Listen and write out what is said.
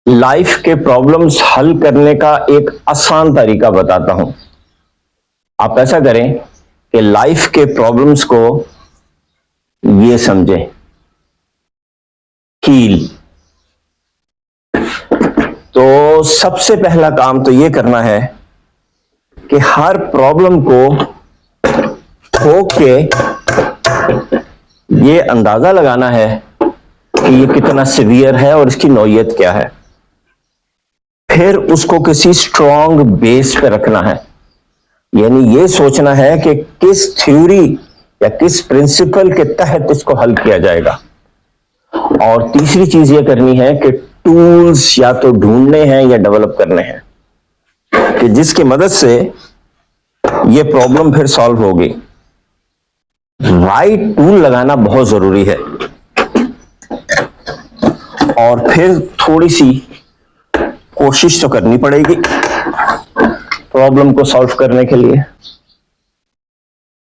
Life के problems हल करने का एक आसान तरीका बताता हूं। आप ऐसा करें कि लाइफ के प्रॉब्लम्स को ये समझें। हील। तो सबसे पहला काम तो ये करना है कि हर प्रॉब्लम को ठोक के ये अंदाजा लगाना है कि ये कितना सीवियर है और इसकी नौयत क्या है। फिर उसको किसी स्ट्रॉन्ग बेस पे रखना है, यानी ये सोचना है कि किस थ्योरी या किस प्रिंसिपल के तहत इसको हल किया जाएगा। और तीसरी चीज ये करनी है कि टूल्स या तो ढूंढने हैं या डेवलप करने हैं कि जिसकी मदद से ये प्रॉब्लम फिर सॉल्व होगी। राइट टूल लगाना बहुत जरूरी है और फिर थोड़ी सी कोशिश तो करनी पड़ेगी प्रॉब्लम को सॉल्व करने के लिए।